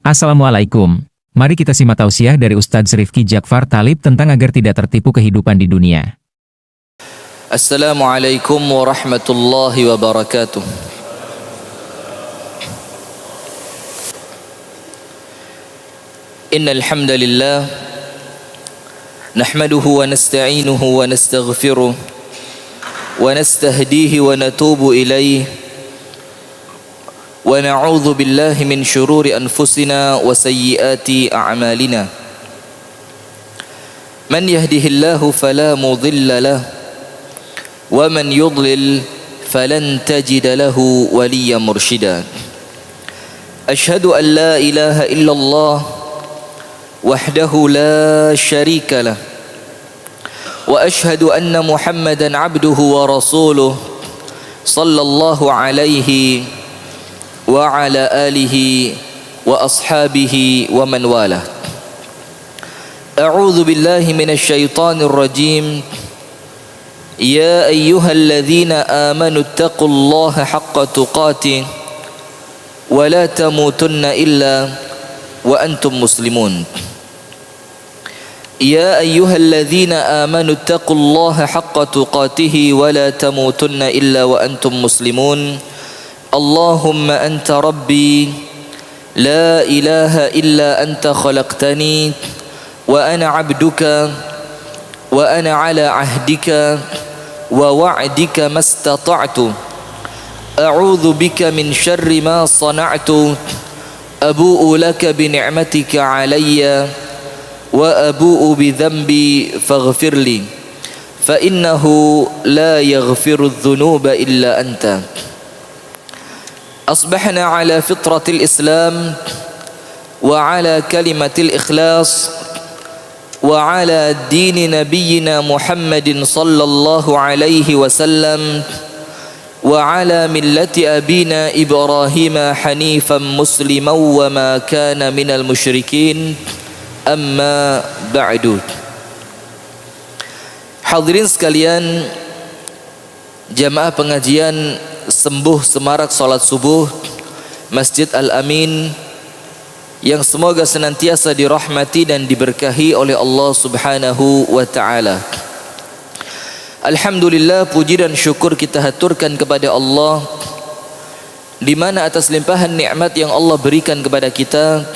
Assalamualaikum. Mari kita simak tausiah dari Ustadz Rifki Jakfar Talib tentang agar tidak tertipu kehidupan di dunia. Assalamualaikum warahmatullahi wabarakatuh. Innal hamdalillah nahmaduhu wa nasta'inuhu wa nastaghfiruh wa nastahdihi wa natubu ilayhi wa na'udzu billahi min syururi anfusina wa sayyiati a'malina. Man yahdihillahu fala mudilla lahu wa man yudlil falan tajida lahu waliyyan mursyida. Ashhadu an la ilaha illallah wahdahu la syarika lah wa ashhadu anna Muhammadan abduhu wa rasuluh sallallahu alaihi wa ala alihi wa ashabihi wa man wala. A'udzu billahi minasy syaithanir rajim. Ya ayyuhalladzina amanu taqullaha haqqa tuqatih wa la tamutunna illa wa antum muslimun. Ya ayyuhalladzina amanu taqullaha haqqa tuqatih wa la tamutunna illa wa antum muslimun. Allahumma anta rabbi la ilaha illa anta khalaqtani wa ana abduka wa ana ala ahdika wa wa'dika mastata'tu a'udzu bika min syarri ma sana'tu abu'u laka bi ni'matika alayya wa abu'u bi dhanbi faghfirli fa innahu la yaghfiru adh-dhunuba illa anta. أصبحنا على فطرة الإسلام وعلى كلمة الإخلاص وعلى دين نبينا محمد صلى الله عليه وسلم وعلى ملة أبينا إبراهيم حنيفا مسلما وما كان من المشركين أما بعد. Hadirin sekalian, jamaah pengajian Sembuh Semarak Salat Subuh Masjid Al-Amin yang semoga senantiasa dirahmati dan diberkahi oleh Allah Subhanahu wa ta'ala. Alhamdulillah, puji dan syukur kita haturkan kepada Allah, di mana atas limpahan nikmat yang Allah berikan kepada kita,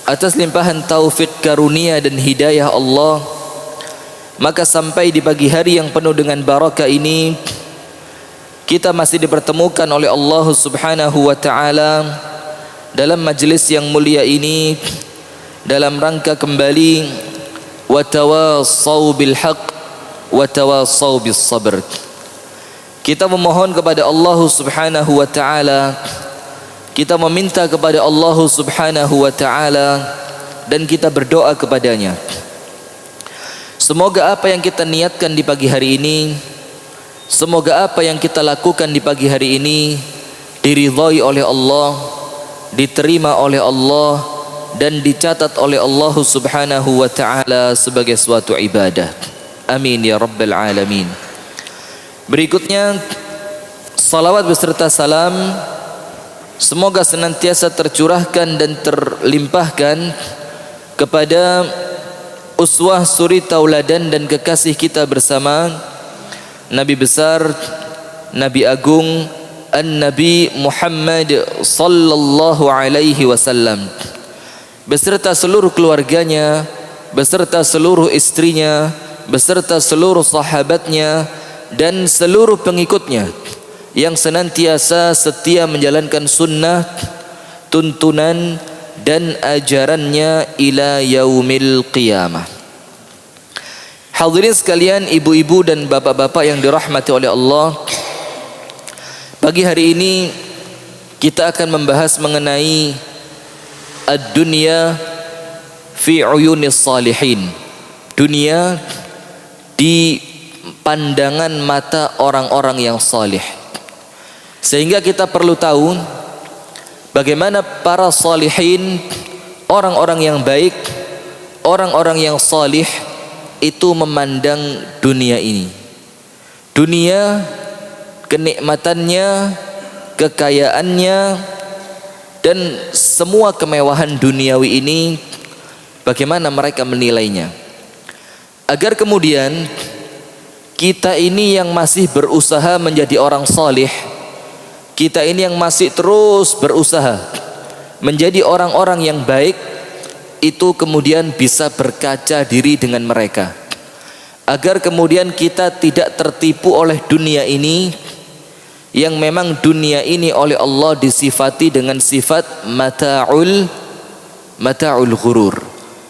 atas limpahan taufik karunia dan hidayah Allah, maka sampai di pagi hari yang penuh dengan barakah ini kita masih dipertemukan oleh Allah Subhanahu wa ta'ala dalam majlis yang mulia ini dalam rangka kembali wa tawassau bil haqq wa tawassau bis sabr. Kita memohon kepada Allah Subhanahu wa ta'ala, kita meminta kepada Allah Subhanahu wa ta'ala, dan kita berdoa kepadanya. Semoga apa yang kita niatkan di pagi hari ini, semoga apa yang kita lakukan di pagi hari ini diridhai oleh Allah, diterima oleh Allah, dan dicatat oleh Allah Subhanahu wa ta'ala sebagai suatu ibadah. Amin ya rabbal alamin. Berikutnya, salawat beserta salam semoga senantiasa tercurahkan dan terlimpahkan kepada uswah suri tauladan dan kekasih kita bersama, Nabi besar, Nabi agung, An-Nabi Muhammad sallallahu alaihi wasallam, beserta seluruh keluarganya, beserta seluruh istrinya, beserta seluruh sahabatnya, dan seluruh pengikutnya yang senantiasa setia menjalankan sunnah, tuntunan, dan ajarannya ila yaumil qiyamah. Hadirin sekalian, ibu-ibu dan bapak-bapak yang dirahmati oleh Allah, pagi hari ini kita akan membahas mengenai ad-dunya fi uyunis salihin. Dunia di pandangan mata orang-orang yang salih. Sehingga kita perlu tahu bagaimana para salihin, orang-orang yang baik, orang-orang yang salih itu memandang dunia ini. Dunia, kenikmatannya, kekayaannya, dan semua kemewahan duniawi ini bagaimana mereka menilainya, agar kemudian kita ini yang masih berusaha menjadi orang salih, kita ini yang masih terus berusaha menjadi orang-orang yang baik, itu kemudian bisa berkaca diri dengan mereka, agar kemudian kita tidak tertipu oleh dunia ini, yang memang dunia ini oleh Allah disifati dengan sifat mata'ul ghurur,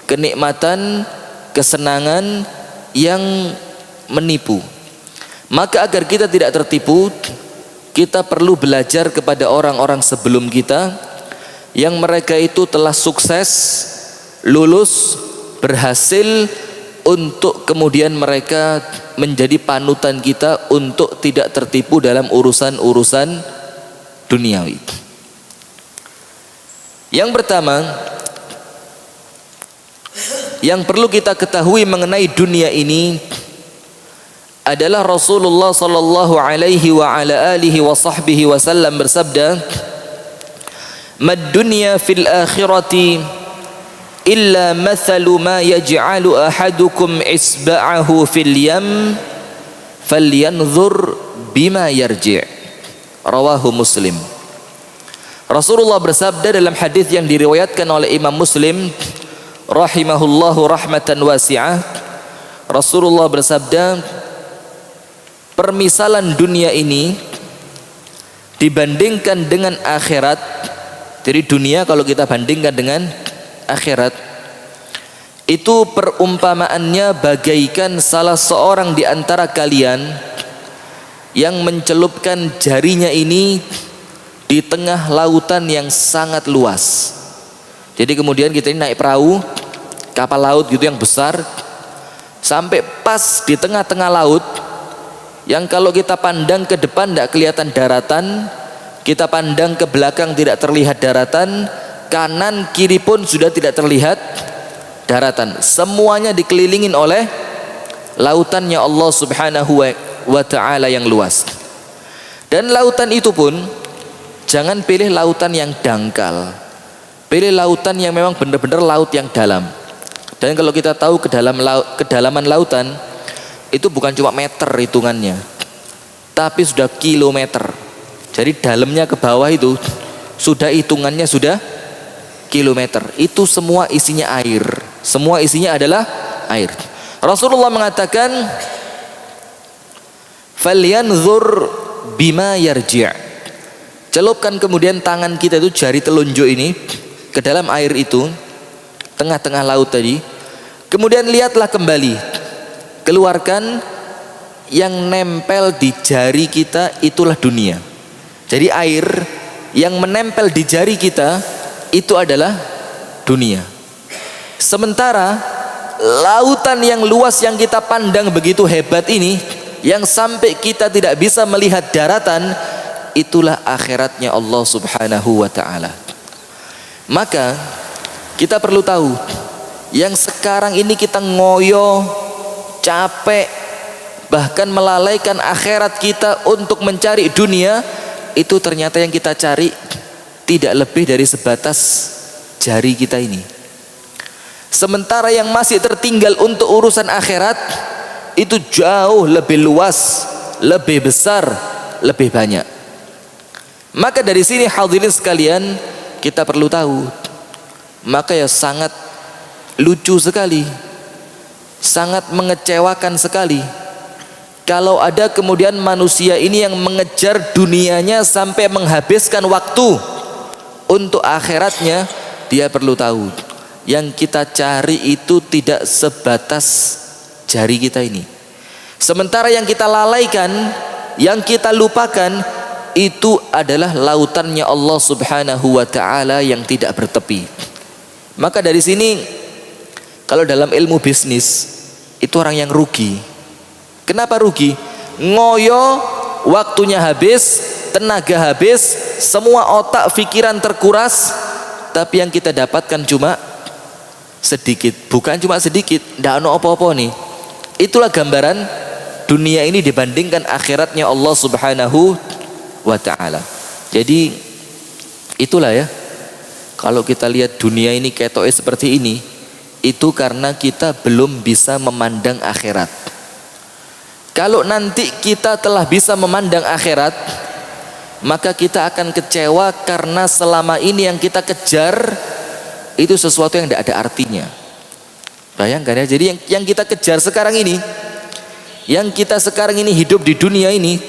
kenikmatan, kesenangan yang menipu. Maka agar kita tidak tertipu, kita perlu belajar kepada orang-orang sebelum kita yang mereka itu telah sukses, lulus, berhasil, untuk kemudian mereka menjadi panutan kita untuk tidak tertipu dalam urusan-urusan duniawi. Yang pertama yang perlu kita ketahui mengenai dunia ini adalah Rasulullah sallallahu alaihi wa ala alihi wa sahbihi wasallam bersabda, "Mad dunya fil akhirati illa mathalu ma yaj'alu ahadukum isba'ahu fil yam falyanzur bima yarji'." Rawahu Muslim. Rasulullah bersabda dalam hadis yang diriwayatkan oleh Imam Muslim rahimahullahu rahmatan wasi'ah, Rasulullah bersabda, permisalan dunia ini dibandingkan dengan akhirat. Jadi dunia kalau kita bandingkan dengan akhirat, itu perumpamaannya bagaikan salah seorang di antara kalian yang mencelupkan jarinya ini di tengah lautan yang sangat luas. Jadi kemudian kita ini naik perahu, kapal laut gitu yang besar, sampai pas di tengah-tengah laut, yang kalau kita pandang ke depan tidak kelihatan daratan, kita pandang ke belakang tidak terlihat daratan, kanan kiri pun sudah tidak terlihat daratan. Semuanya dikelilingin oleh lautannya Allah subhanahu wa ta'ala yang luas. Dan lautan itu pun jangan pilih lautan yang dangkal, pilih lautan yang memang benar-benar laut yang dalam. Dan kalau kita tahu kedalaman lautan itu bukan cuma meter hitungannya, tapi sudah kilometer. Jadi dalamnya ke bawah itu sudah hitungannya sudah kilometer. Itu semua isinya air, semua isinya adalah air. Rasulullah mengatakan, falyanzur bima yarji'. Celupkan kemudian tangan kita itu, jari telunjuk ini, ke dalam air itu, tengah-tengah laut tadi. Kemudian lihatlah kembali, keluarkan yang nempel di jari kita, itulah dunia. Jadi air yang menempel di jari kita itu adalah dunia. Sementara lautan yang luas yang kita pandang begitu hebat ini, yang sampai kita tidak bisa melihat daratan, itulah akhiratnya Allah subhanahu wa ta'ala. Maka kita perlu tahu, yang sekarang ini kita ngoyo, capek, bahkan melalaikan akhirat kita untuk mencari dunia, itu ternyata yang kita cari tidak lebih dari sebatas jari kita ini. Sementara yang masih tertinggal untuk urusan akhirat itu jauh lebih luas, lebih besar, lebih banyak. Maka dari sini hadirin sekalian, kita perlu tahu, maka ya sangat lucu sekali, sangat mengecewakan sekali kalau ada kemudian manusia ini yang mengejar dunianya sampai menghabiskan waktu untuk akhiratnya. Dia perlu tahu, yang kita cari itu tidak sebatas jari kita ini. Sementara yang kita lalaikan, yang kita lupakan, itu adalah lautannya Allah subhanahu wa ta'ala yang tidak bertepi. Maka dari sini, kalau dalam ilmu bisnis, itu orang yang rugi. Kenapa rugi? Ngoyo, waktunya habis, tenaga habis, semua otak pikiran terkuras, tapi yang kita dapatkan cuma sedikit. Bukan cuma sedikit, tidak ada apa-apa nih. Itulah gambaran dunia ini dibandingkan akhiratnya Allah subhanahu wa ta'ala. Jadi itulah ya, Kalau kita lihat dunia ini ketoknya seperti ini, itu karena kita belum bisa memandang akhirat. Kalau nanti kita telah bisa memandang akhirat, maka kita akan kecewa karena selama ini yang kita kejar itu sesuatu yang tidak ada artinya. Bayangkan ya, jadi yang kita kejar sekarang ini, yang kita sekarang ini hidup di dunia ini,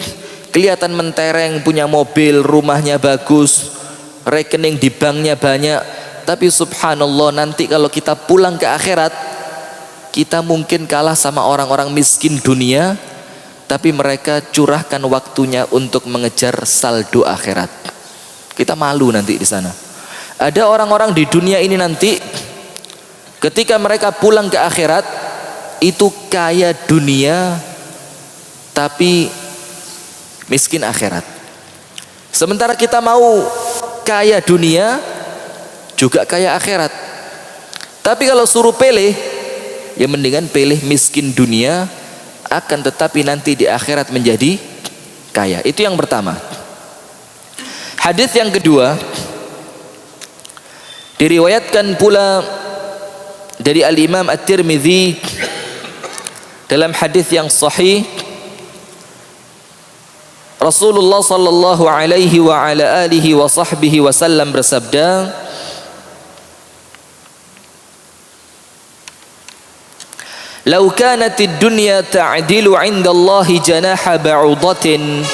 kelihatan mentereng, punya mobil, rumahnya bagus, rekening di banknya banyak, tapi subhanallah nanti kalau kita pulang ke akhirat, kita mungkin kalah sama orang-orang miskin dunia, tapi mereka curahkan waktunya untuk mengejar saldo akhirat. Kita malu nanti di sana. Ada orang-orang di dunia ini nanti ketika mereka pulang ke akhirat itu kaya dunia tapi miskin akhirat. Sementara kita mau kaya dunia juga kaya akhirat. Tapi kalau suruh pilih, ya mendingan pilih miskin dunia, akan tetapi nanti di akhirat menjadi kaya. Itu yang pertama. Hadis yang kedua diriwayatkan pula dari Al-Imam At-Tirmidzi dalam hadis yang sahih, Rasulullah sallallahu alaihi wa ala alihi wa sahbihi wasallam bersabda, "Lau kanatid dunya ta'dilu 'inda Allahi janaha ba'udatin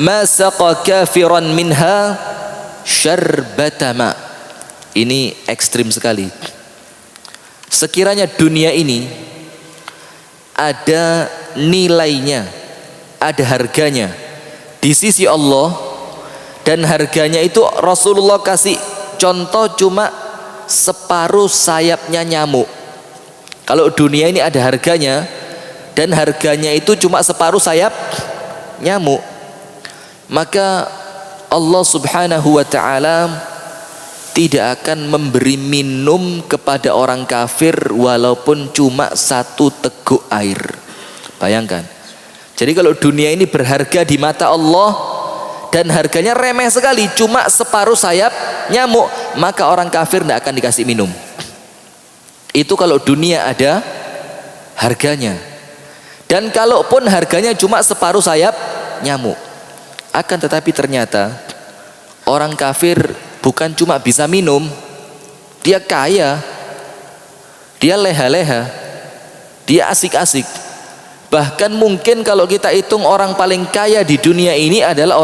ma saqa kafiran minha syarbata ma." Ini ekstrim sekali. Sekiranya dunia ini ada nilainya, ada harganya di sisi Allah, dan harganya itu Rasulullah kasih contoh cuma separuh sayapnya nyamuk. Kalau dunia ini ada harganya dan harganya itu cuma separuh sayap nyamuk, maka Allah subhanahu wa ta'ala tidak akan memberi minum kepada orang kafir walaupun cuma satu teguk air. Bayangkan. Jadi kalau dunia ini berharga di mata Allah dan harganya remeh sekali, cuma separuh sayap nyamuk, maka orang kafir tidak akan dikasih minum. Itu kalau dunia ada harganya. Dan kalaupun harganya cuma separuh sayap nyamuk, akan tetapi ternyata orang kafir bukan cuma bisa minum, dia kaya, dia leha-leha, dia asik-asik. Bahkan mungkin kalau kita hitung orang paling kaya di dunia ini adalah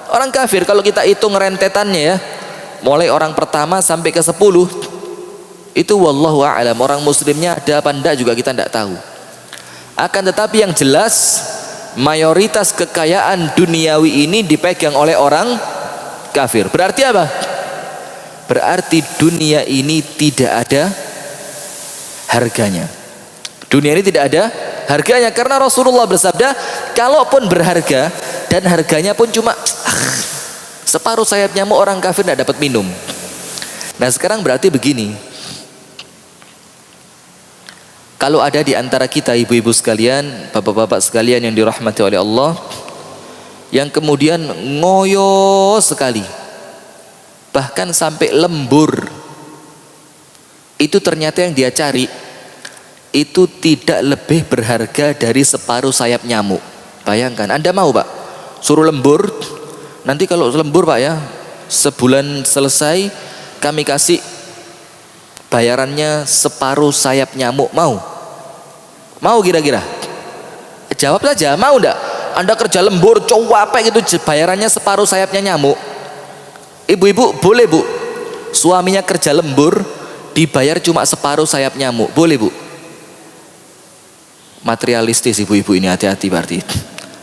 orang kafir. Kalau kita hitung rentetannya ya, mulai orang pertama sampai ke 10, itu wallahu a'lam, orang muslimnya ada apa enggak juga kita enggak tahu. Akan tetapi yang jelas mayoritas kekayaan duniawi ini dipegang oleh orang kafir. Berarti apa? Berarti dunia ini tidak ada harganya. Dunia ini tidak ada harganya karena Rasulullah bersabda, kalaupun berharga dan harganya pun cuma separuh sayap nyamuk, orang kafir tidak dapat minum. Nah sekarang berarti begini, kalau ada di antara kita ibu-ibu sekalian, bapak-bapak sekalian yang dirahmati oleh Allah, yang kemudian ngoyo sekali, bahkan sampai lembur, itu ternyata yang dia cari itu tidak lebih berharga dari separuh sayap nyamuk. Bayangkan, Anda mau Pak suruh lembur, nanti kalau lembur Pak ya, sebulan selesai kami kasih bayarannya separuh sayap nyamuk, mau? Mau kira-kira? Jawab saja, mau enggak? Anda kerja lembur, capek gitu, bayarannya separuh sayapnya nyamuk. Ibu-ibu boleh Bu, suaminya kerja lembur dibayar cuma separuh sayap nyamuk, boleh Bu? Materialistis ibu-ibu ini, hati-hati berarti.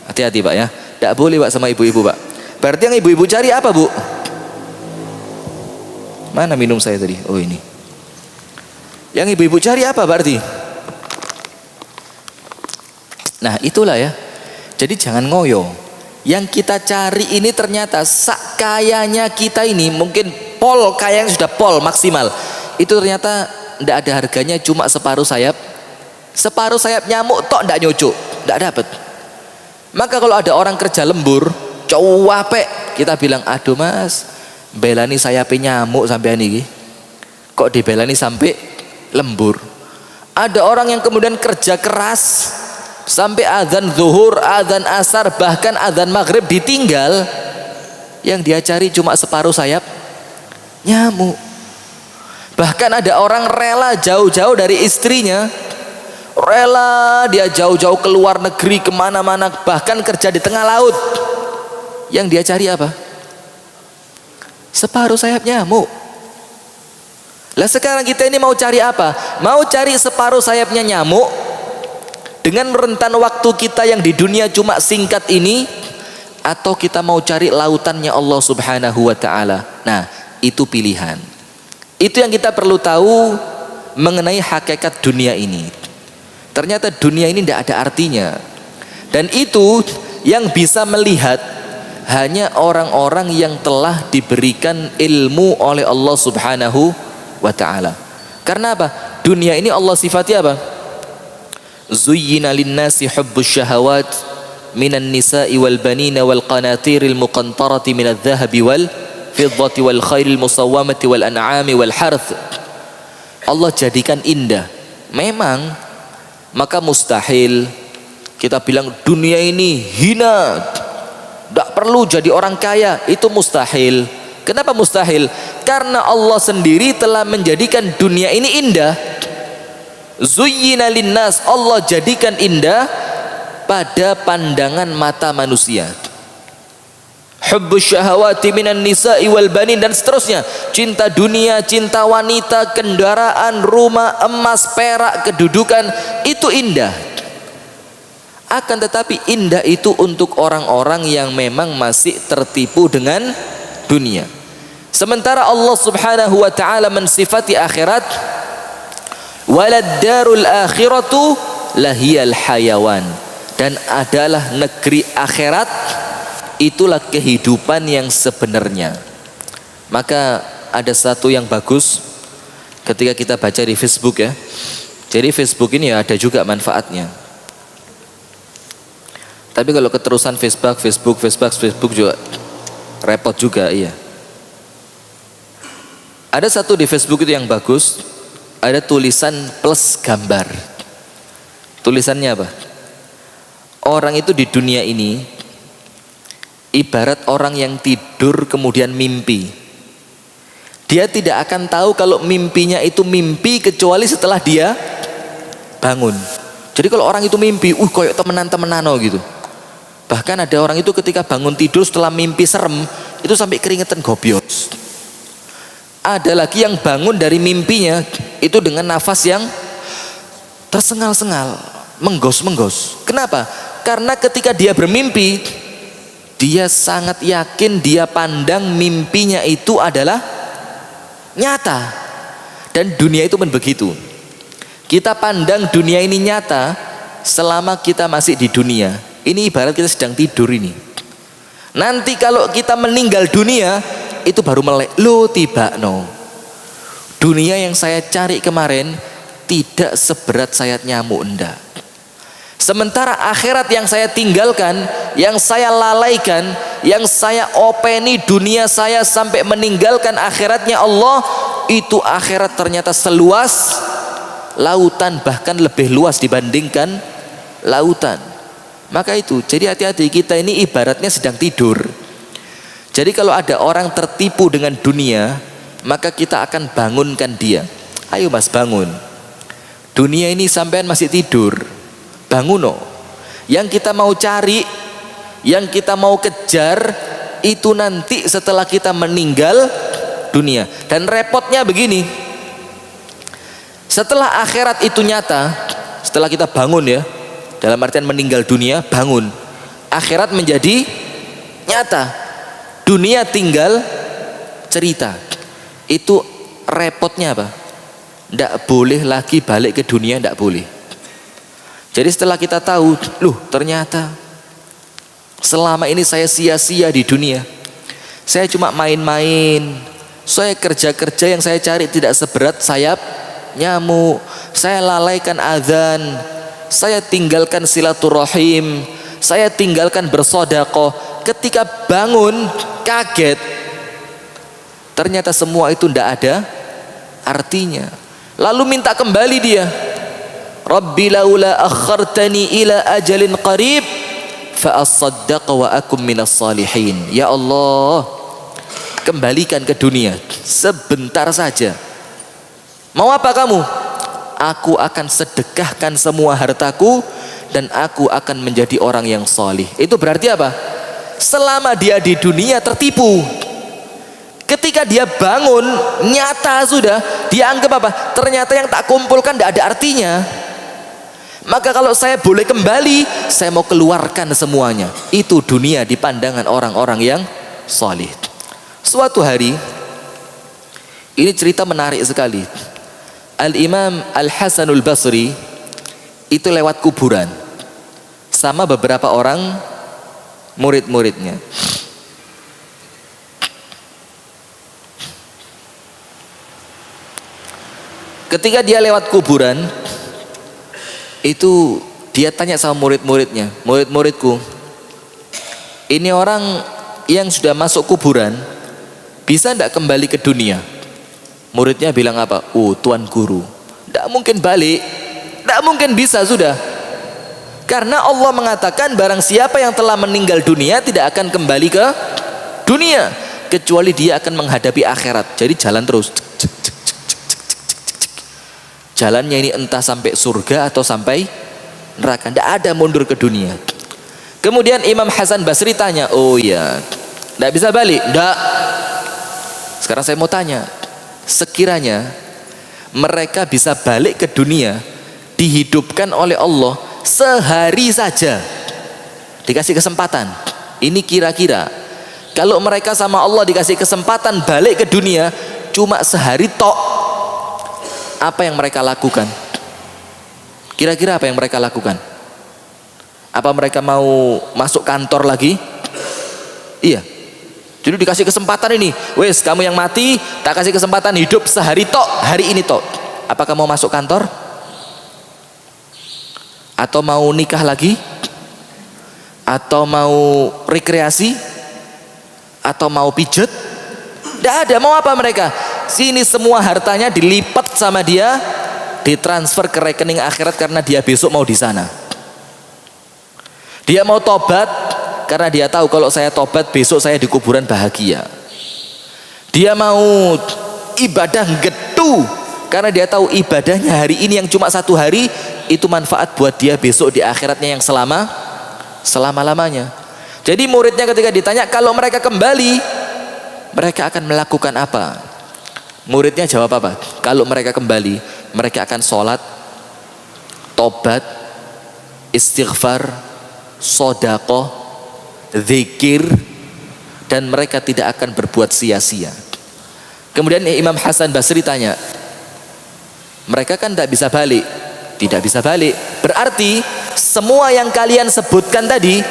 Hati-hati Pak ya, tidak boleh Pak sama ibu-ibu Pak. Berarti yang ibu-ibu cari apa Bu? Mana minum saya tadi? Oh ini. Yang ibu-ibu cari apa berarti? Nah itulah ya. Jadi jangan ngoyo. Yang kita cari ini ternyata kayanya kita ini mungkin pol, kaya yang sudah pol maksimal. Itu ternyata tidak ada harganya, cuma separuh sayap. Separuh sayap nyamuk tok tidak nyocok, tidak dapat. Maka kalau ada orang kerja lembur, capek, kita bilang, aduh mas, belani sayape nyamuk sampean iki. Kok dibelani sampai lembur? Ada orang yang kemudian kerja keras sampai azan zuhur, azan asar, bahkan azan maghrib ditinggal. Yang dia cari cuma separuh sayap nyamuk. Bahkan ada orang rela jauh-jauh dari istrinya, rela dia jauh-jauh ke luar negeri kemana-mana, bahkan kerja di tengah laut. Yang dia cari apa? Separuh sayap nyamuk. Lah sekarang kita ini mau cari apa? Mau cari separuh sayapnya nyamuk dengan rentan waktu kita yang di dunia cuma singkat ini, atau kita mau cari lautannya Allah Subhanahu wa ta'ala? Nah, itu pilihan. Itu yang kita perlu tahu mengenai hakikat dunia ini. Ternyata dunia ini tidak ada artinya. Dan itu yang bisa melihat hanya orang-orang yang telah diberikan ilmu oleh Allah Subhanahu wa ta'ala. Karena apa? Dunia ini Allah sifati apa? Zuyyina linnasi hubbus syahawat minan nisa'i wal banina wal qanatiril muqantarati minadh dhahabi wal fiddati wal khairil musawwamati wal an'ami wal harth. Allah jadikan indah. Memang, maka mustahil kita bilang dunia ini hina, tidak perlu jadi orang kaya. Itu mustahil. Kenapa mustahil? Karena Allah sendiri telah menjadikan dunia ini indah. Zuyyina linnas, Allah jadikan indah pada pandangan mata manusia. Hubbus syahawati minan nisa'i wal banin, dan seterusnya. Cinta dunia, cinta wanita, kendaraan, rumah, emas, perak, kedudukan, itu indah. Akan tetapi indah itu untuk orang-orang yang memang masih tertipu dengan dunia. Sementara Allah Subhanahu wa ta'ala mensifati akhirat, walad darul akhiratu lahiyal hayawan, dan adalah negeri akhirat, itulah kehidupan yang sebenarnya. Maka ada satu yang bagus ketika kita baca di Facebook ya. Jadi Facebook ini ya ada juga manfaatnya. Tapi kalau keterusan Facebook juga repot juga, iya. Ada satu di Facebook itu yang bagus, ada tulisan plus gambar. Tulisannya apa? Orang itu di dunia ini ibarat orang yang tidur kemudian mimpi. Dia tidak akan tahu kalau mimpinya itu mimpi kecuali setelah dia bangun. Jadi kalau orang itu mimpi, kayak temenan-temenan gitu. Bahkan ada orang itu ketika bangun tidur setelah mimpi serem, itu sampai keringetan gobios. Ada lagi yang bangun dari mimpinya itu dengan nafas yang tersengal-sengal, menggos-menggos. Kenapa? Karena ketika dia bermimpi, dia sangat yakin, dia pandang mimpinya itu adalah nyata. Dan dunia itu pun begitu. Kita pandang dunia ini nyata selama kita masih di dunia. Ini ibarat kita sedang tidur ini. Nanti kalau kita meninggal dunia, itu baru melek. Tiba no. Dunia yang saya cari kemarin tidak seberat sayap nyamuk, enggak. Sementara akhirat yang saya tinggalkan, yang saya lalaikan, yang saya openi dunia saya sampai meninggalkan akhiratnya Allah, itu akhirat ternyata seluas lautan, bahkan lebih luas dibandingkan lautan. Maka itu, jadi hati-hati, kita ini ibaratnya sedang tidur. Jadi kalau ada orang tertipu dengan dunia, maka kita akan bangunkan dia. Ayo mas, bangun. Dunia ini sampean masih tidur. Bangun. Yang kita mau cari, yang kita mau kejar, itu nanti setelah kita meninggal dunia. Dan repotnya begini, setelah akhirat itu nyata, setelah kita bangun ya, dalam artian meninggal dunia, bangun, akhirat menjadi nyata, dunia tinggal cerita. Itu repotnya apa? Tidak boleh lagi balik ke dunia, tidak boleh. Jadi setelah kita tahu, ternyata selama ini saya sia-sia di dunia, saya cuma main-main, saya kerja-kerja yang saya cari tidak seberat sayap nyamuk, saya lalaikan azan, saya tinggalkan silaturahim, saya tinggalkan bersedekah. Ketika bangun kaget, Ternyata semua itu tidak ada artinya. Lalu minta kembali dia. Rabbi laula akhartani ila ajalin qarib fa asaddaqa wa akum minas salihin. Ya Allah, kembalikan ke dunia sebentar saja. Mau apa kamu? Aku akan sedekahkan semua hartaku dan aku akan menjadi orang yang salih. Itu berarti apa? Selama dia di dunia tertipu. Ketika dia bangun, nyata sudah, dia anggap apa? Ternyata yang tak kumpulkan tidak ada artinya. Maka kalau saya boleh kembali, saya mau keluarkan semuanya. Itu dunia di pandangan orang-orang yang salih. Suatu hari, ini cerita menarik sekali. Al-Imam Al-Hasanul Basri itu lewat kuburan sama beberapa orang murid-muridnya. Ketika dia lewat kuburan, itu dia tanya sama murid-muridnya, murid-muridku, ini orang yang sudah masuk kuburan bisa tidak kembali ke dunia? Muridnya bilang apa? Oh Tuan Guru, tidak mungkin balik, tidak mungkin bisa sudah. Karena Allah mengatakan barang siapa yang telah meninggal dunia tidak akan kembali ke dunia kecuali dia akan menghadapi akhirat. Jadi jalan terus. Jalannya ini entah sampai surga atau sampai neraka, tidak ada mundur ke dunia. Kemudian Imam Hasan Basri tanya, oh ya, tidak bisa balik? Tidak. Sekarang saya mau tanya, sekiranya mereka bisa balik ke dunia, dihidupkan oleh Allah sehari saja, dikasih kesempatan, ini kira-kira kalau mereka sama Allah dikasih kesempatan balik ke dunia cuma sehari tok, apa yang mereka lakukan? Kira-kira apa yang mereka lakukan? Apa mereka mau masuk kantor lagi? Iya. Jadi dikasih kesempatan ini, wes kamu yang mati tak kasih kesempatan hidup sehari tok, hari ini tok. Apakah mau masuk kantor? Atau mau nikah lagi? Atau mau rekreasi? Atau mau pijet? Tidak ada. Mau apa mereka? Sini semua hartanya dilipat sama dia, ditransfer ke rekening akhirat karena dia besok mau di sana. Dia mau tobat karena dia tahu kalau saya tobat besok saya di kuburan bahagia. Dia mau ibadah getu karena dia tahu ibadahnya hari ini yang cuma satu hari itu manfaat buat dia besok di akhiratnya yang selama-lamanya. Jadi muridnya ketika ditanya kalau mereka kembali mereka akan melakukan apa? Muridnya jawab apa? Kalau mereka kembali, mereka akan sholat, tobat, istighfar, sodaqoh, zikir, dan mereka tidak akan berbuat sia-sia. Kemudian Imam Hasan Basri tanya, mereka kan tidak bisa balik? Tidak bisa balik. Berarti semua yang kalian sebutkan tadi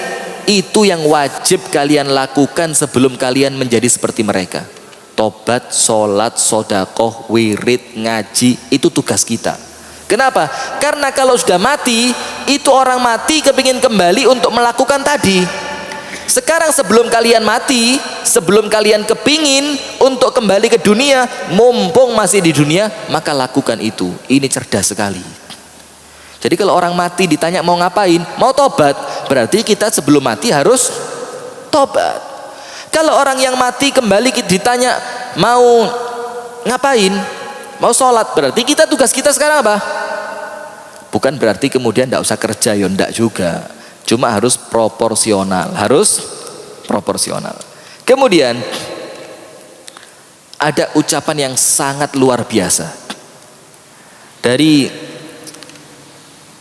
itu yang wajib kalian lakukan sebelum kalian menjadi seperti mereka. Tobat, sholat, sodakoh, wirid, ngaji, itu tugas kita. Kenapa? Karena kalau sudah mati, itu orang mati kepingin kembali untuk melakukan tadi. Sekarang sebelum kalian mati, sebelum kalian kepingin untuk kembali ke dunia, mumpung masih di dunia, maka lakukan itu. Ini cerdas sekali. Jadi kalau orang mati ditanya mau ngapain? Mau tobat. Berarti kita sebelum mati harus tobat. Kalau orang yang mati kembali ditanya mau ngapain? Mau sholat. Berarti kita tugas kita sekarang apa? Bukan berarti kemudian tidak usah kerja, ya tidak juga. Cuma harus proporsional. Harus proporsional. Kemudian ada ucapan yang sangat luar biasa dari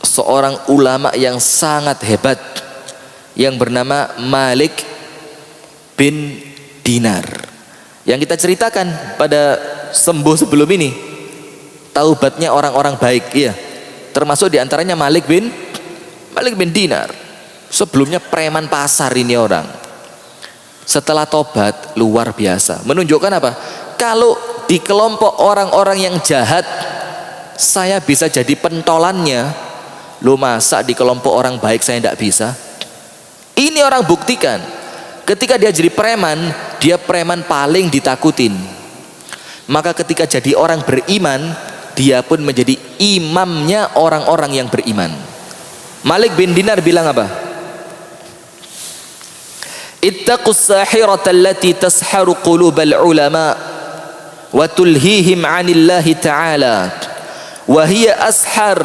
seorang ulama yang sangat hebat yang bernama Malik bin Dinar, yang kita ceritakan pada sembuh sebelum ini, taubatnya orang-orang baik, iya, termasuk diantaranya Malik bin Dinar. Sebelumnya preman pasar ini orang, setelah tobat luar biasa, menunjukkan apa? Kalau di kelompok orang-orang yang jahat saya bisa jadi pentolannya, lu masa di kelompok orang baik saya tidak bisa? Ini orang buktikan. Ketika dia jadi preman, dia preman paling ditakutin. Maka ketika jadi orang beriman, dia pun menjadi imamnya orang-orang yang beriman. Malik bin Dinar bilang apa? Ittaqus sahirata allati tasharu qulubal ulama wa tulhihim 'anillahi ta'ala wa hiya ashar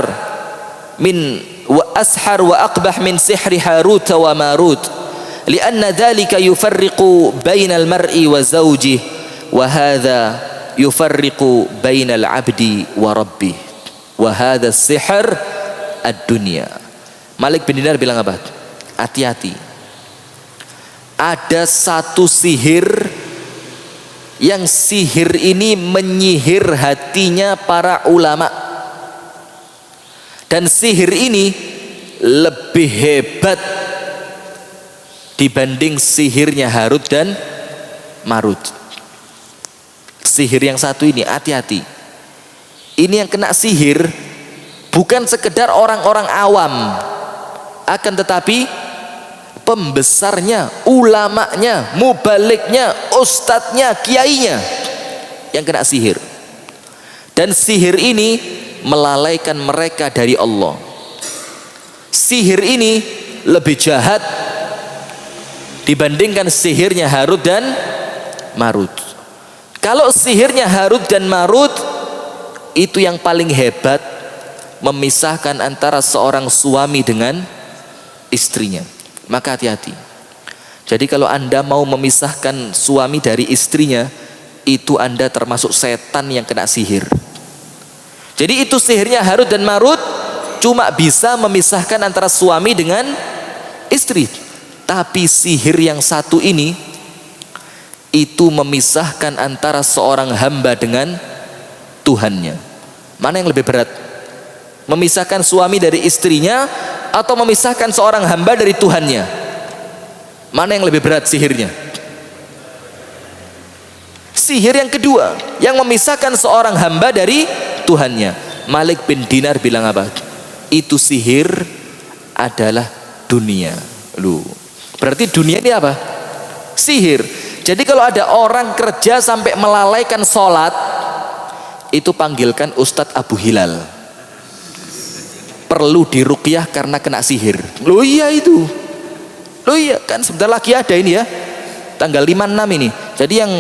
wa aqbah min sihri Harut wa Marut lianna dhalika yufarriqu bainal mar'i wa zawjihi wa hadha yufarriqu bainal 'abdi wa rabbih wa hadha sihr ad-dunya. Malik bin Dinar bilang apa? Hati-hati. Ada satu sihir yang sihir ini menyihir hatinya para ulama, dan sihir ini lebih hebat dibanding sihirnya Harut dan Marut. Sihir yang satu ini, hati-hati. Ini yang kena sihir bukan sekedar orang-orang awam, akan tetapi pembesarnya, ulamanya, mubaliknya, ustadznya, kiainya yang kena sihir. Dan sihir ini melalaikan mereka dari Allah. Sihir ini lebih jahat dibandingkan sihirnya Harut dan Marut. Kalau sihirnya Harut dan Marut itu yang paling hebat, memisahkan antara seorang suami dengan istrinya. Maka hati-hati. Jadi kalau Anda mau memisahkan suami dari istrinya, itu Anda termasuk setan yang kena sihir. Jadi itu sihirnya Harut dan Marut cuma bisa memisahkan antara suami dengan istri. Tapi sihir yang satu ini itu memisahkan antara seorang hamba dengan Tuhannya. Mana yang lebih berat? Memisahkan suami dari istrinya atau memisahkan seorang hamba dari Tuhannya? Mana yang lebih berat sihirnya? Sihir yang kedua, yang memisahkan seorang hamba dari Tuhannya. Malik bin Dinar bilang apa? Itu sihir adalah dunia. Loh, berarti dunia ini apa? Sihir. Jadi kalau ada orang kerja sampai melalaikan sholat, itu panggilkan Ustadz Abu Hilal. Perlu diruqyah karena kena sihir. Loh iya itu. Loh iya, kan sebentar lagi ada ini ya, tanggal 5-6 ini. Jadi yang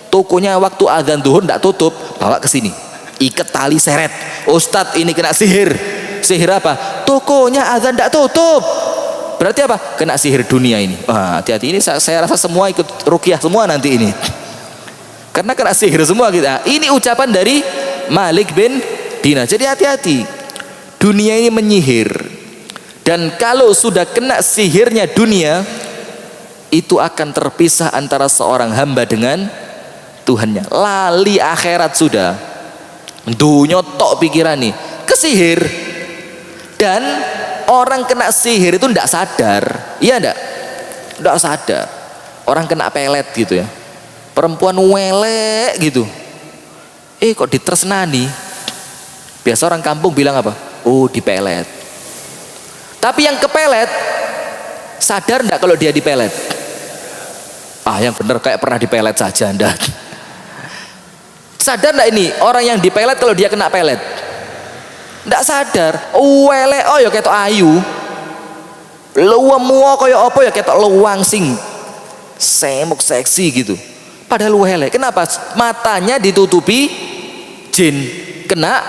tokonya waktu azan zuhur tidak tutup, bawa ke sini, ikat tali seret. Ustadz ini kena sihir. Sihir apa? Tokonya azan tidak tutup. Berarti apa? Kena sihir dunia ini. Wah, hati-hati, ini saya rasa semua ikut ruqyah semua nanti ini. Karena kena sihir semua kita. Ini ucapan dari Malik bin Dinar. Jadi hati-hati. Dunia ini menyihir. Dan kalau sudah kena sihirnya dunia, itu akan terpisah antara seorang hamba dengan Tuhannya. Lali akhirat sudah. Dunia tok pikiran nih. Kesihir. Dan orang kena sihir itu tidak sadar. Iya enggak? Tidak sadar. Orang kena pelet gitu ya. Perempuan welek gitu. Kok ditresnani? Biasa orang kampung bilang apa? Oh, dipelet. Tapi yang kepelet sadar enggak kalau dia dipelet? Ah, yang benar kayak pernah dipelet saja Anda. Sadar enggak ini orang yang dipelet kalau dia kena pelet? Ndak sadar. Welek oh ya ketok ayu. Luwemu kaya apa ya ketok luwang sing semuk seksi gitu. Padahal welek. Kenapa? Matanya ditutupi jin, kena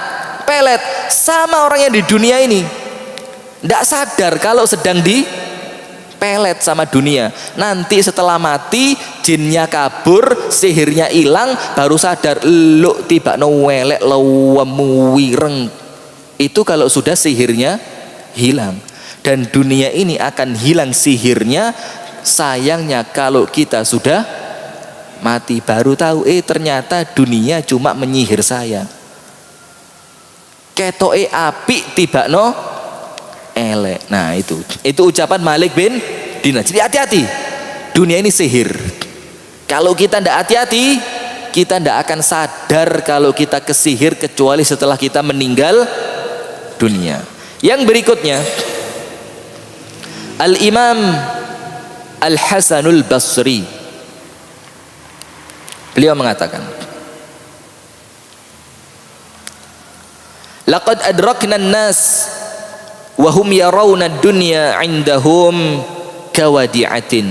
pelet. Sama orang yang di dunia ini ndak sadar kalau sedang di pelet sama dunia. Nanti setelah mati jinnya kabur, sihirnya hilang, baru sadar lu tiba no welek luwemu wireng. Itu kalau sudah sihirnya hilang. Dan dunia ini akan hilang sihirnya. Sayangnya kalau kita sudah mati baru tahu ternyata dunia cuma menyihir saya. Ketoke apik tibakno elek. Nah itu ucapan Malik bin Dinar. Jadi hati-hati. Dunia ini sihir. Kalau kita tidak hati-hati, kita tidak akan sadar kalau kita kesihir kecuali setelah kita meninggal dunia. Yang berikutnya, Al-Imam Al-Hasanul Basri, beliau mengatakan, Laqad adrakna an-nas wa hum yarawna ad-dunya 'indahum kawadi'atin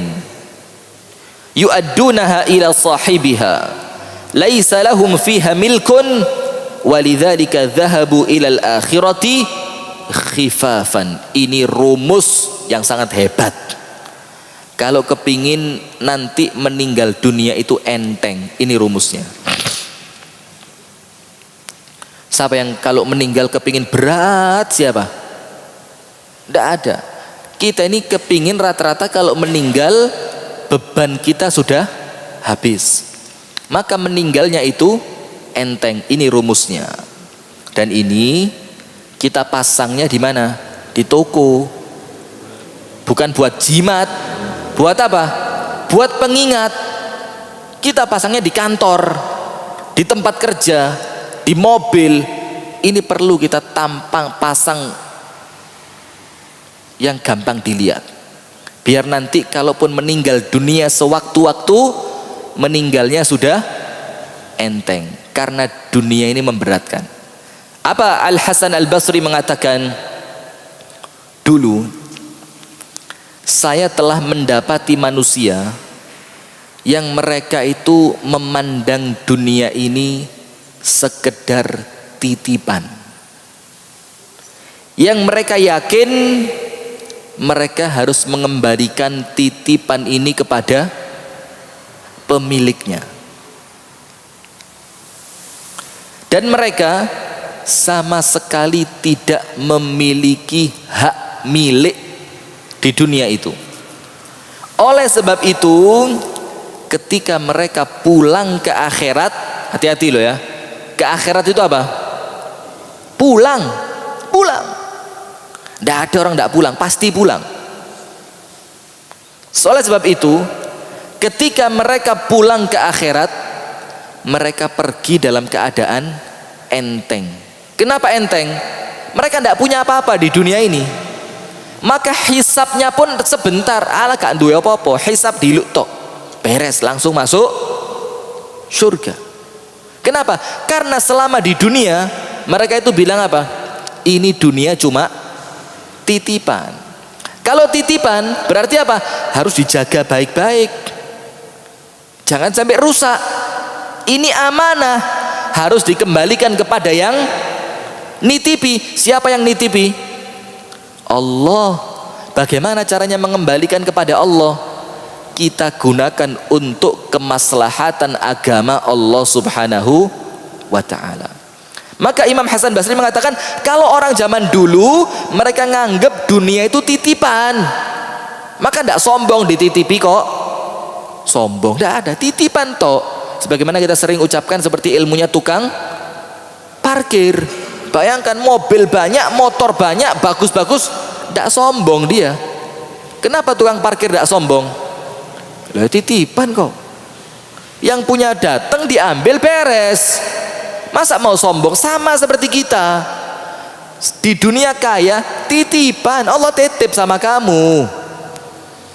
yu'addunaha ila sahibiha laisa lahum fiha milkun walidzalika dhahabu ila al-akhirati khifafan. Ini rumus yang sangat hebat. Kalau kepingin nanti meninggal dunia itu enteng, ini rumusnya. Siapa yang kalau meninggal kepingin berat, siapa? Tidak ada. Kita ini kepingin rata-rata kalau meninggal beban kita sudah habis, maka meninggalnya itu enteng. Ini rumusnya. Dan ini kita pasangnya di mana? Di toko. Bukan buat jimat. Buat apa? Buat pengingat. Kita pasangnya di kantor, di tempat kerja, di mobil. Ini perlu kita pasang yang gampang dilihat. Biar nanti kalaupun meninggal dunia sewaktu-waktu, meninggalnya sudah enteng. Karena dunia ini memberatkan. Apa Al-Hasan Al-Basri mengatakan, dulu saya telah mendapati manusia yang mereka itu memandang dunia ini sekedar titipan. Yang mereka yakin mereka harus mengembalikan titipan ini kepada pemiliknya. Dan mereka sama sekali tidak memiliki hak milik di dunia itu. Oleh sebab itu, ketika mereka pulang ke akhirat, hati-hati loh ya. Ke akhirat itu apa? Pulang. Tidak ada orang tidak pulang, pasti pulang. Oleh sebab itu, ketika mereka pulang ke akhirat, mereka pergi dalam keadaan enteng. Kenapa enteng? Mereka tidak punya apa-apa di dunia ini. Maka hisabnya pun sebentar, ala gak duwe apa-apa, hisab diluk tok, beres, langsung masuk surga. Kenapa? Karena selama di dunia mereka itu bilang apa? Ini dunia cuma titipan. Kalau titipan berarti apa? Harus dijaga baik-baik, jangan sampai rusak. Ini amanah, harus dikembalikan kepada yang nitipi. Siapa yang nitipi? Allah. Bagaimana caranya mengembalikan kepada Allah? Kita gunakan untuk kemaslahatan agama Allah Subhanahu wa ta'ala. Maka Imam Hasan Basri mengatakan, kalau orang zaman dulu mereka nganggap dunia itu titipan, maka tidak sombong dititipi kok. Sombong tidak ada, titipan toh. Sebagaimana kita sering ucapkan seperti ilmunya tukang parkir. Bayangkan mobil banyak, motor banyak, bagus-bagus, tidak sombong dia. Kenapa tukang parkir tidak sombong? Lah titipan kok. Yang punya datang diambil beres. Masa mau sombong? Sama seperti kita. Di dunia kaya titipan, Allah titip sama kamu.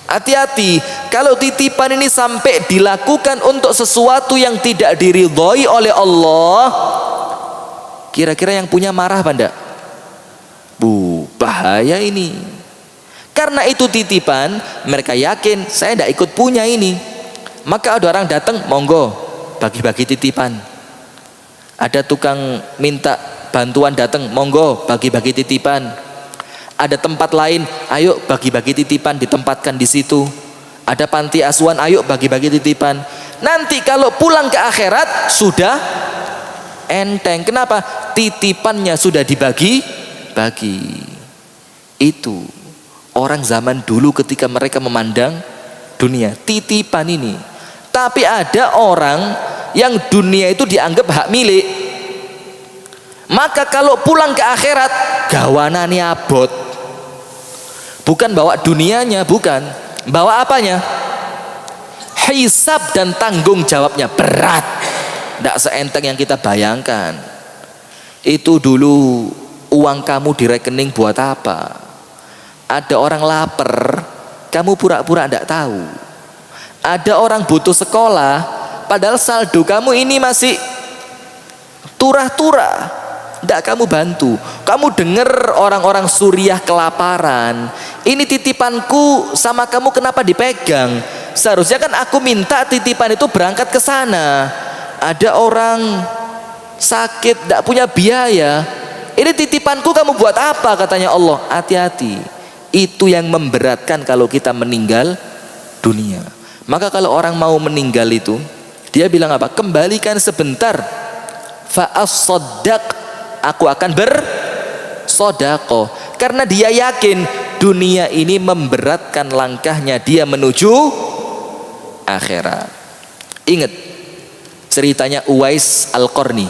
Hati-hati, kalau titipan ini sampai dilakukan untuk sesuatu yang tidak diridhoi oleh Allah, kira-kira yang punya marah apa enggak? Bahaya ini. Karena itu titipan, mereka yakin saya tidak ikut punya ini. Maka ada orang datang, monggo bagi-bagi titipan. Ada tukang minta bantuan datang, monggo bagi-bagi titipan. Ada tempat lain, ayo bagi-bagi titipan, ditempatkan di situ. Ada panti asuhan, ayo bagi-bagi titipan. Nanti kalau pulang ke akhirat sudah enteng. Kenapa? Titipannya sudah dibagi-bagi. Itu orang zaman dulu ketika mereka memandang dunia titipan ini. Tapi ada orang yang dunia itu dianggap hak milik. Maka kalau pulang ke akhirat gawanane abot. Bukan bawa dunianya, bukan. Bawa apanya? Hisab dan tanggung jawabnya berat. Tidak seenteng yang kita bayangkan. Itu dulu uang kamu di rekening buat apa? Ada orang lapar, kamu pura-pura tidak tahu. Ada orang butuh sekolah, padahal saldo kamu ini masih turah-turah. Tidak kamu bantu. Kamu dengar orang-orang Suriah kelaparan. Ini titipanku sama kamu, kenapa dipegang? Seharusnya kan aku minta titipan itu berangkat ke sana. Ada orang sakit, tidak punya biaya. Ini titipanku, kamu buat apa? Katanya Allah. Hati-hati. Itu yang memberatkan kalau kita meninggal dunia. Maka kalau orang mau meninggal itu, dia bilang apa? Kembalikan sebentar. Fa'as-soddaq, aku akan bersodaqoh. Karena dia yakin dunia ini memberatkan langkahnya dia menuju akhirat. Ingat ceritanya Uwais Al-Qarni.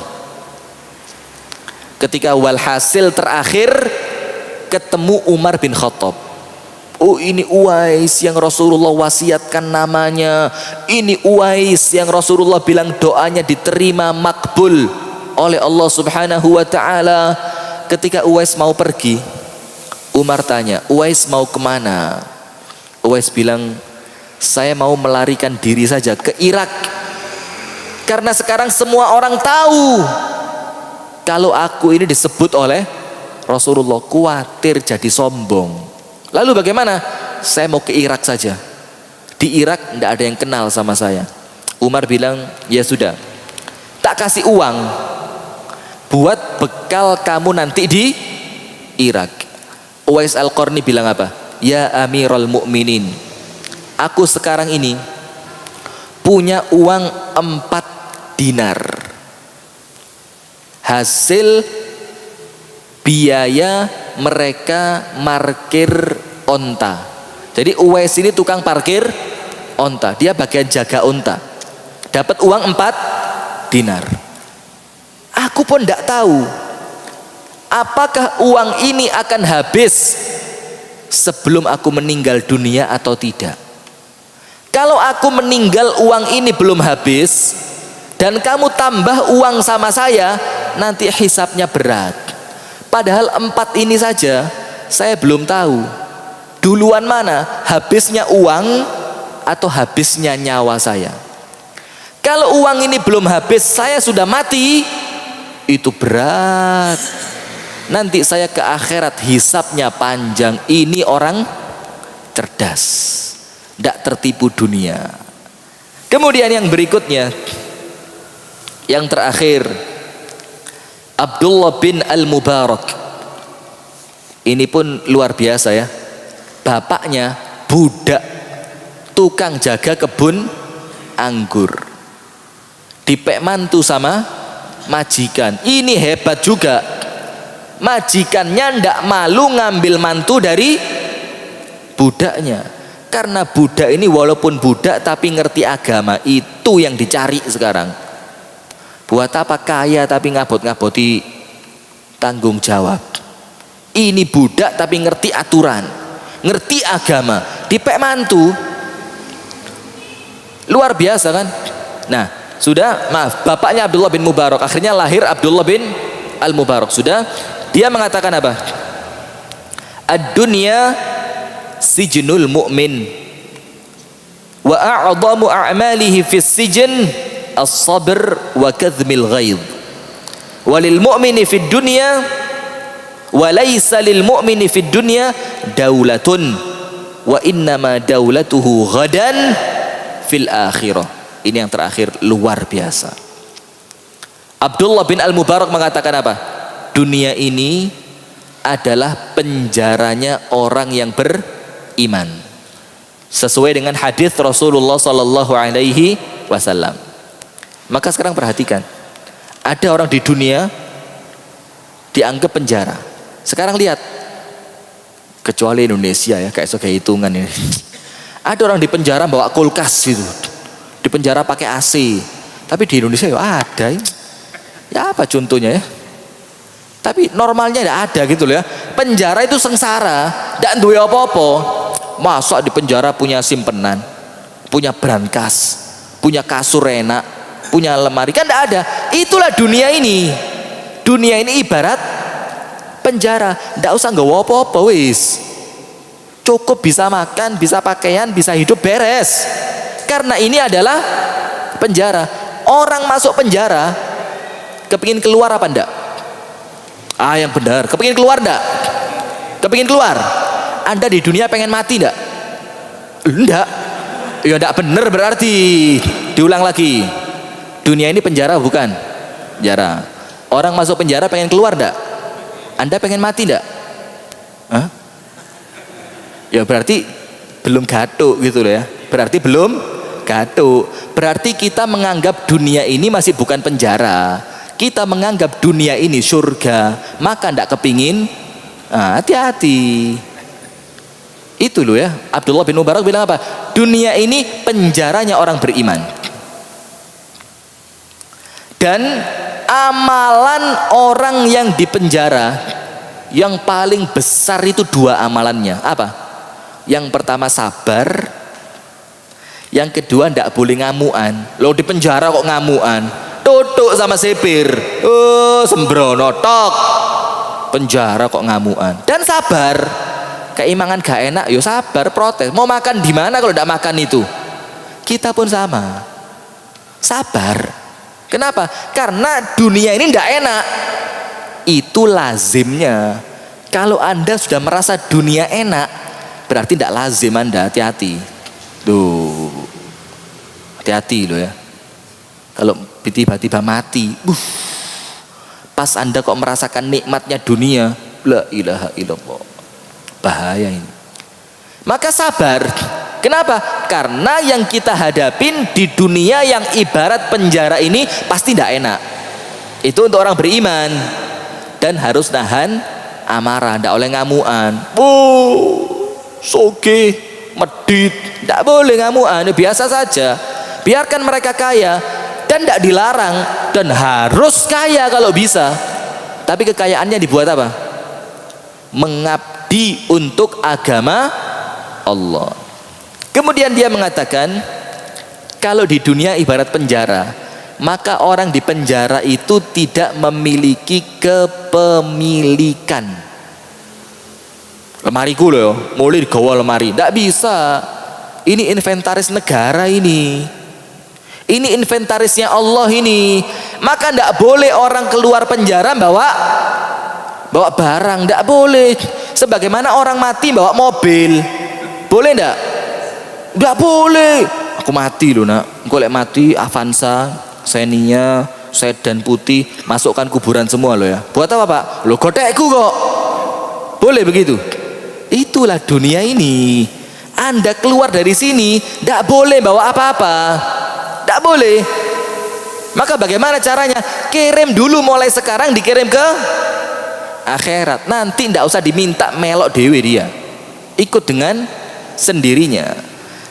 Ketika walhasil terakhir ketemu Umar bin Khattab. Oh, ini Uwais yang Rasulullah wasiatkan namanya. Ini Uwais yang Rasulullah bilang doanya diterima, makbul oleh Allah Subhanahu wa ta'ala. Ketika Uwais mau pergi, Umar tanya, Uwais mau kemana? Uwais bilang, saya mau melarikan diri saja ke Irak. Karena sekarang semua orang tahu kalau aku ini disebut oleh Rasulullah, khawatir jadi sombong. Lalu bagaimana? Saya mau ke Irak saja. Di Irak tidak ada yang kenal sama saya. Umar bilang, ya sudah, tak kasih uang buat bekal kamu nanti di Irak. Uwais Al-Qarni bilang apa? Ya Amirul Mukminin, aku sekarang ini punya uang 4 dinar hasil biaya mereka parkir onta. Jadi Uwais ini tukang parkir onta, dia bagian jaga onta. Dapat uang 4 dinar. Aku pun tidak tahu apakah uang ini akan habis sebelum aku meninggal dunia atau tidak. Kalau aku meninggal uang ini belum habis dan kamu tambah uang sama saya, nanti hisapnya berat. Padahal 4 ini saja saya belum tahu duluan mana, habisnya uang atau habisnya nyawa saya. Kalau uang ini belum habis, saya sudah mati, itu berat. Nanti saya ke akhirat hisapnya panjang. Ini orang cerdas, tidak tertipu dunia. Kemudian yang berikutnya, yang terakhir, Abdullah bin Al-Mubarak. Ini pun luar biasa ya. Bapaknya budak tukang jaga kebun anggur, dipek mantu sama majikan. Ini hebat juga. Majikannya ndak malu ngambil mantu dari budaknya. Karena budak ini walaupun budak tapi ngerti agama. Itu yang dicari sekarang. Buat apa kaya tapi ngabot-ngaboti tanggung jawab. Ini budak tapi ngerti aturan, ngerti agama, dipek mantu. Luar biasa kan? Nah, sudah, maaf, bapaknya Abdullah bin Mubarak, akhirnya lahir Abdullah bin Al-Mubarak. Sudah, dia mengatakan apa? Ad-dunya sijnul mu'min wa a'zamu a'malihi fis sijn as-sabr wa kadhmil ghaidh. Walil mu'mini fid dunya wa laysa lil mu'mini fid dunya daulatun wa innama daulatuhu ghadan fil akhirah. Ini yang terakhir luar biasa. Abdullah bin Al-Mubarak mengatakan apa? Dunia ini adalah penjaranya orang yang beriman. Sesuai dengan hadis Rasulullah sallallahu alaihi wasallam. Maka sekarang perhatikan, ada orang di dunia dianggap penjara. Sekarang lihat, kecuali Indonesia ya, kayak hitungan ini. Ada orang di penjara bawa kulkas gitu, di penjara pakai AC. Tapi di Indonesia ya ada. Ya apa contohnya ya? Tapi normalnya tidak ada gitu loh ya. Penjara itu sengsara, tidak duwe apa-apa. Masa di penjara punya simpenan, punya brankas, punya kasur enak, punya lemari, kan tidak ada. Itulah dunia ini. Dunia ini ibarat penjara, tidak usah nggawa apa-apa wis. Cukup bisa makan, bisa pakaian, bisa hidup beres. Karena ini adalah penjara. Orang masuk penjara kepingin keluar apa enggak? Yang benar. Kepingin keluar enggak? Kepingin keluar? Anda di dunia pengen mati enggak? Enggak. Ya enggak benar berarti. Diulang lagi. Dunia ini penjara bukan? Penjara. Orang masuk penjara pengen keluar enggak? Anda pengen mati enggak? Hah? Ya berarti belum gatuk gitu loh ya. Berarti belum gatuk. Berarti kita menganggap dunia ini masih bukan penjara. Kita menganggap dunia ini surga, maka ndak kepingin. Hati-hati. Itu loh ya. Abdullah bin Mubarak bilang apa? Dunia ini penjaranya orang beriman. Dan amalan orang yang di penjara yang paling besar itu 2 amalannya. Apa? Yang pertama sabar. Yang kedua ndak boleh ngamuan. Lo di penjara kok ngamuan? Tutuk sama sipir, sembrono tok, penjara kok ngamuan. Dan sabar, keimangan gak enak, yo sabar, protes. Mau makan di mana kalau tidak makan itu? Kita pun sama, sabar. Kenapa? Karena dunia ini tidak enak. Itu lazimnya. Kalau Anda sudah merasa dunia enak, berarti tidak lazim Anda. Hati-hati. Tuh, hati-hati loh ya. Kalau tiba-tiba mati, pas Anda kok merasakan nikmatnya dunia, la ilaha illallah, bahaya ini. Maka sabar. Kenapa? Karena yang kita hadapin di dunia yang ibarat penjara ini pasti tidak enak. Itu untuk orang beriman. Dan harus nahan amarah, tidak oleh ngamuan. Soge, medit, tidak boleh ngamuan, biasa saja. Biarkan mereka kaya. Dan tidak dilarang, dan harus kaya kalau bisa. Tapi kekayaannya dibuat apa? Mengabdi untuk agama Allah. Kemudian dia mengatakan, kalau di dunia ibarat penjara, maka orang di penjara itu tidak memiliki kepemilikan. Lemariku loh, mulai digawa lemari, tidak bisa. Ini inventaris negara ini. Ini inventarisnya Allah ini. Maka tidak boleh orang keluar penjara bawa barang, tidak boleh. Sebagaimana orang mati bawa mobil, boleh tidak? Tidak boleh. Aku mati loh nak. Engkau lek mati Avanza, Xenia, sedan putih, masukkan kuburan semua loh ya. Buat apa pak? Lo godekku kok. Boleh begitu? Itulah dunia ini. Anda keluar dari sini tidak boleh bawa apa-apa. Tidak boleh. Maka bagaimana caranya? Kirim dulu, mulai sekarang dikirim ke akhirat. Nanti tidak usah diminta melok dewe dia. Ikut dengan sendirinya.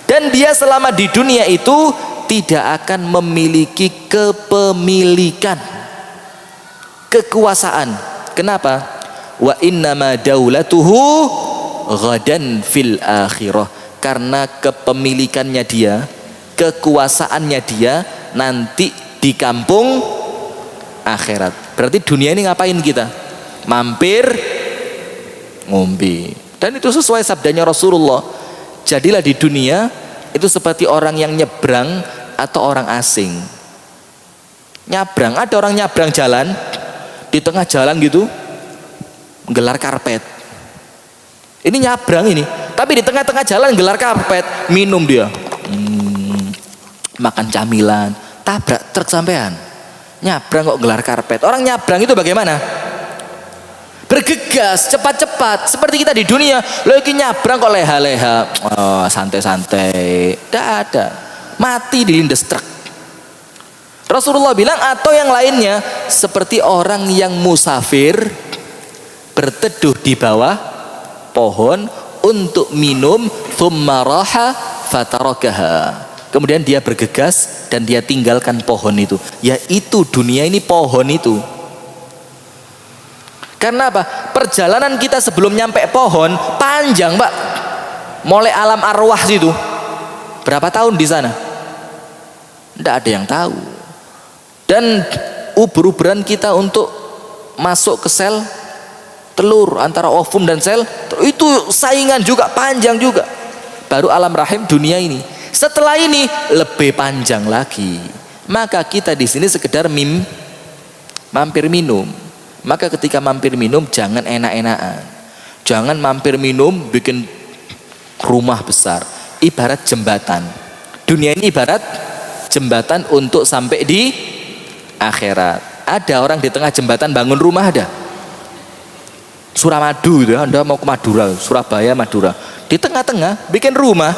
Dan dia selama di dunia itu tidak akan memiliki kepemilikan, kekuasaan. Kenapa? Wa innama daulatuhu ghadan fil akhirah. Karena kepemilikannya dia, kekuasaannya dia nanti di kampung akhirat. Berarti dunia ini ngapain kita? Mampir ngombe. Dan itu sesuai sabdanya Rasulullah. Jadilah di dunia itu seperti orang yang nyebrang atau orang asing. Nyabrang, ada orang nyabrang jalan, di tengah jalan gitu gelar karpet. Ini nyabrang ini, tapi di tengah-tengah jalan gelar karpet, minum dia. Makan camilan, tabrak truk sampean. Nyabrang kok gelar karpet. Orang nyabrang itu bagaimana? Bergegas, cepat-cepat. Seperti kita di dunia, lagi nyabrang kok leha-leha. Santai-santai. Tidak ada. Mati dilindas truk. Rasulullah bilang, atau yang lainnya, seperti orang yang musafir berteduh di bawah pohon untuk minum, thumma raha fatarakaha. Kemudian dia bergegas dan dia tinggalkan pohon itu. Yaitu dunia ini pohon itu. Karena apa? Perjalanan kita sebelum nyampe pohon panjang, Pak. Mulai alam arwah situ. Berapa tahun di sana? Tidak ada yang tahu. Dan uber-uberan kita untuk masuk ke sel telur, antara ovum dan sel itu saingan juga, panjang juga. Baru alam rahim dunia ini. Setelah ini lebih panjang lagi. Maka kita di sini sekedar mampir minum. Maka ketika mampir minum jangan enak-enakan. Jangan mampir minum bikin rumah besar. Ibarat jembatan. Dunia ini ibarat jembatan untuk sampai di akhirat. Ada orang di tengah jembatan bangun rumah ada. Suramadu, Anda mau ke Madura, Surabaya, Madura. Di tengah-tengah bikin rumah.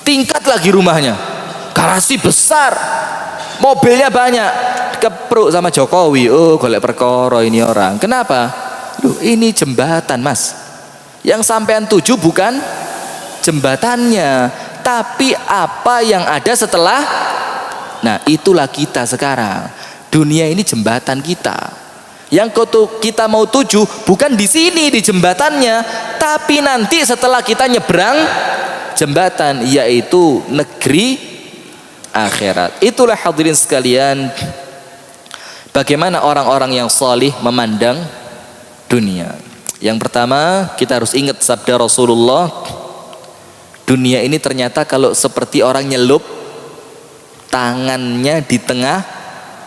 Tingkat lagi rumahnya. Garasi besar. Mobilnya banyak. Kepruk sama Jokowi. Oh, golek perkara ini orang. Kenapa? Loh, ini jembatan, Mas. Yang sampean tuju bukan jembatannya, tapi apa yang ada setelah. Nah, itulah kita sekarang. Dunia ini jembatan kita. Yang kita mau tuju bukan di sini di jembatannya, tapi nanti setelah kita nyebrang jembatan, yaitu negeri akhirat. Itulah hadirin sekalian, bagaimana orang-orang yang salih memandang dunia. Yang pertama, kita harus ingat sabda Rasulullah, dunia ini ternyata kalau seperti orang nyelup tangannya di tengah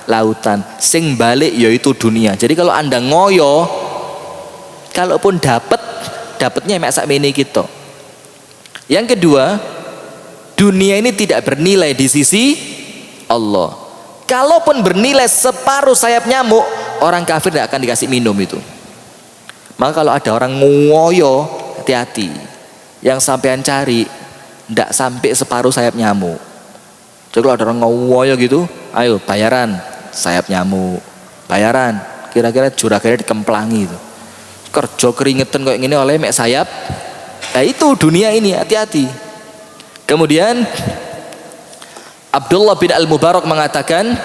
lautan, sing balik yaitu dunia. Jadi kalau Anda ngoyo, kalaupun dapatnya mek sakmene kita. Yang kedua, dunia ini tidak bernilai di sisi Allah. Kalaupun bernilai separuh sayap nyamuk, orang kafir tidak akan dikasih minum itu. Maka kalau ada orang ngoyo, hati-hati. Yang sampean cari tidak sampai separuh sayap nyamuk. Jadi kalau ada orang ngoyo gitu, ayo bayaran sayap nyamuk, bayaran kira-kira juragannya dikemplangi itu. Kerja keringetan kayak gini oleh mek sayap. Nah itu dunia ini, hati-hati. Kemudian Abdullah bin Al-Mubarak mengatakan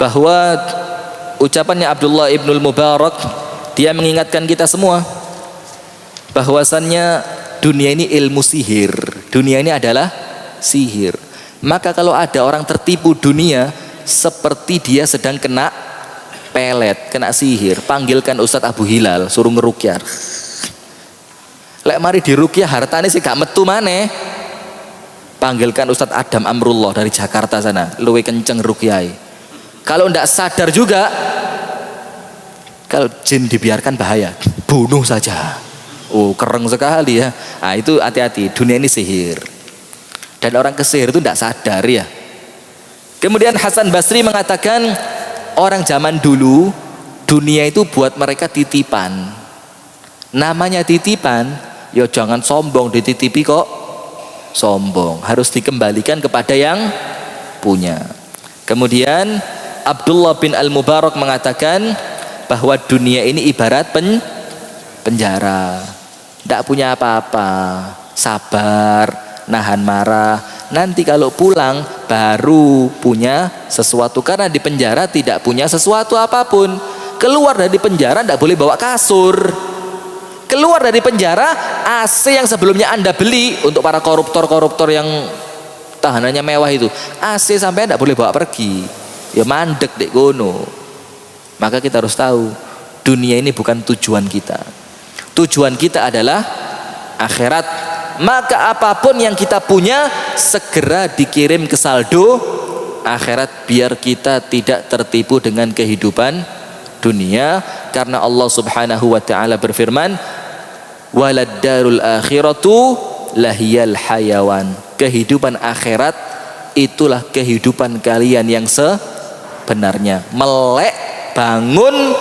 bahwa ucapannya Abdullah ibn Al-Mubarak, dia mengingatkan kita semua bahwasannya dunia ini ilmu sihir. Dunia ini adalah sihir. Maka kalau ada orang tertipu dunia, seperti dia sedang kena pelet, kena sihir. Panggilkan Ustadz Abu Hilal, suruh ngerukyah. Lek mari dirukyah hartanya sih gak metu maneh. Panggilkan Ustadz Adam Amrullah dari Jakarta sana, luwe kenceng rukyai. Kalau ndak sadar juga, kalau jin dibiarkan bahaya, bunuh saja. Oh, keren sekali ya. Nah, itu hati-hati, dunia ini sihir. Dan orang kesihir itu ndak sadar ya. Kemudian Hasan Basri mengatakan, orang zaman dulu dunia itu buat mereka titipan. Namanya titipan, ya jangan sombong dititipi kok sombong, harus dikembalikan kepada yang punya. Kemudian Abdullah bin Al-Mubarak mengatakan bahwa dunia ini ibarat penjara, tidak punya apa-apa, sabar, nahan marah, nanti kalau pulang baru punya sesuatu. Karena di penjara tidak punya sesuatu apapun. Keluar dari penjara tidak boleh bawa kasur. Keluar dari penjara, AC yang sebelumnya Anda beli untuk para koruptor-koruptor yang tahanannya mewah itu, AC sampai tidak boleh bawa pergi, ya mandek dek gono. Maka kita harus tahu, dunia ini bukan tujuan kita. Tujuan kita adalah akhirat. Maka apapun yang kita punya segera dikirim ke saldo akhirat, biar kita tidak tertipu dengan kehidupan dunia. Karena Allah Subhanahu wa taala berfirman, walad darul akhiratu lahiyal hayawan. Kehidupan akhirat itulah kehidupan kalian yang sebenarnya. Melek, bangun,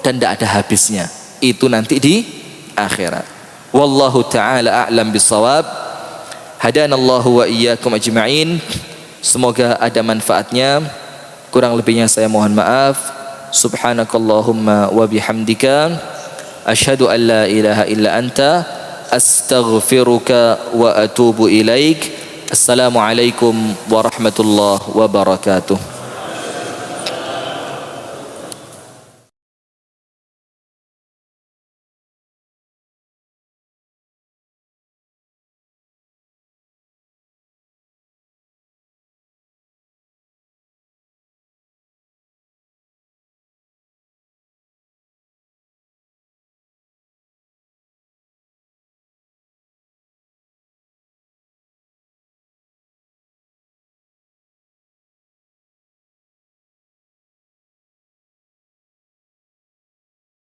dan tidak ada habisnya. Itu nanti di akhirat. Wallahu ta'ala a'lam bisawab. Hadanallahu wa iyyakum ajma'in. Semoga ada manfaatnya. Kurang lebihnya saya mohon maaf. Subhanakallahumma wa bihamdika, asyhadu an la ilaha illa anta, astaghfiruka wa atubu ilaik. Assalamualaikum warahmatullahi wabarakatuh.